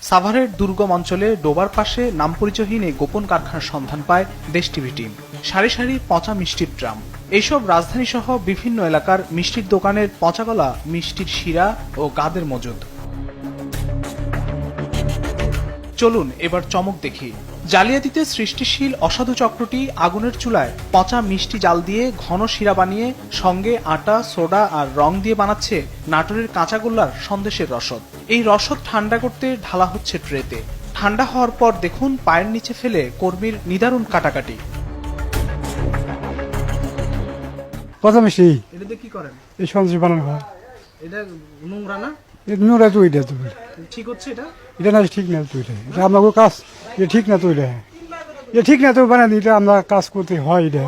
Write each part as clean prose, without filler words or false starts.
সাভারের দুর্গম অঞ্চলে ডোবার পাশে নাম পরিচয়হীন এই গোপন কারখানার সন্ধান পায় দেশ টিভি টিম। সারি সারি পচা মিষ্টির ড্রাম। এইসব রাজধানী সহ বিভিন্ন এলাকার মিষ্টির দোকানের পচাগলা মিষ্টির শিরা ও গাদের মজুদ। চলুন এবার চমক দেখি। জালিয়াতিতে সৃষ্টিশীল অসাধু চক্রটি আগুনের চুলায় পচা মিষ্টি জাল দিয়ে ঘন শিরা বানিয়ে সঙ্গে আটা, সোডা আর রং দিয়ে বানাচ্ছে নাটোরের কাঁচাগোল্লার সন্দেশের রসদ। এই রসদ ঠান্ডা করতে ঢালা হচ্ছে ট্রেতে। ঠান্ডা হওয়ার পর দেখুন পায়ের নিচে ফেলে কর্মীর নিদারুণ কাটাকাটি। পচা মিষ্টি এটাতে কি করেন? এই সন্দেশ বানানো হয়। এটা নোংরা না? নোংরা তো এটা তো ঠিক হচ্ছে এটা? এটা না ঠিক না তো এটা আপনাকে কাজ এটা ঠিক না তো এটা ঠিক না তো বানানি এটা আমরা কাজ করতে হয় এটা।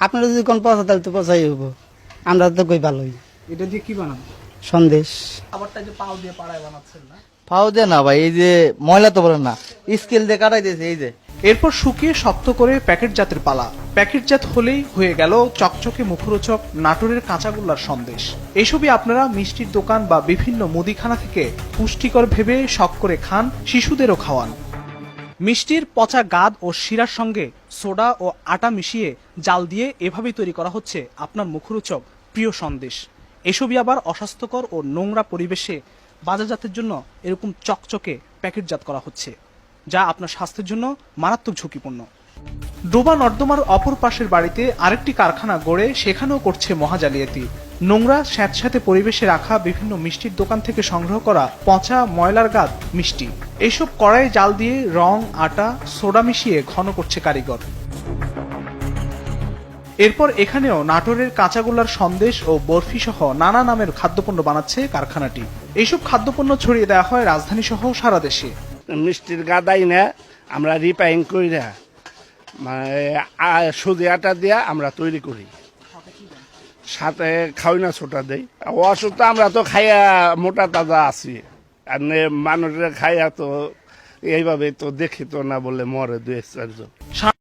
আপনারা যদি কোন পচা তাহলে তো পচাই হবো, আমরা তো কই ভালোই। এটা দিয়ে কি বানান? সন্দেশ খাবারটা যে পাও দিয়ে পাড়ায় বানাচ্ছেন না? ফাও দে না ভাই, এই যে ময়লা তো বলেন না, স্কেল দিয়ে কাটাই দিয়েছে এই যে। এরপর শুকিয়ে শক্ত করে প্যাকেটজাতের পালা। প্যাকেটজাত হলেই হয়ে গেল চকচকে মুখরোচক নাটোরের কাঁচাগোল্লার সন্দেশ। এসবই আপনারা মিষ্টির দোকান বা বিভিন্ন মুদিখানা থেকে পুষ্টিকর ভেবে শখ করে খান, শিশুদেরও খাওয়ান। মিষ্টির পচা গাদ ও শিরার সঙ্গে সোডা ও আটা মিশিয়ে জাল দিয়ে এভাবেই তৈরি করা হচ্ছে আপনার মুখরোচক প্রিয় সন্দেশ। এসবই আবার অস্বাস্থ্যকর ও নোংরা পরিবেশে বাজারজাতের জন্য এরকম চকচকে প্যাকেটজাত করা হচ্ছে, যা আপনার স্বাস্থ্যের জন্য মারাত্মক ঝুঁকিপূর্ণ। ডোবা নর্দমার অপর পাশের বাড়িতে আরেকটি কারখানা গড়ে সেখানেও করছে মহাজালিয়াতি। নোংরা স্যাঁতস্যাঁতে পরিবেশে রাখা বিভিন্ন মিষ্টির দোকান থেকে সংগ্রহ করা পচা ময়লার গাদ মিষ্টি, এইসব কড়াই জাল দিয়ে রং, আটা, সোডা মিশিয়ে ঘন করছে কারিগর। এরপর এখানেও নাটোরের কাঁচাগোল্লার সন্দেশ ও বরফি সহ নানা নামের খাদ্যপণ্য বানাচ্ছে কারখানাটি। এইসব খাদ্যপণ্য ছড়িয়ে দেওয়া হয় রাজধানী সহ সারা দেশে। মিষ্টির গাদাই না আমরা রিপাইং করি না, মানে সুজি আটা দিয়া আমরা তৈরি করি, সাথে খাওয়াই না ছোটা দেই। অসুখ আমরা তো খাইয়া মোটা তাজা আছি, আর মানুষের খাইয়া তো এইভাবে তো দেখি তো না বলে মরে 2-4 জন।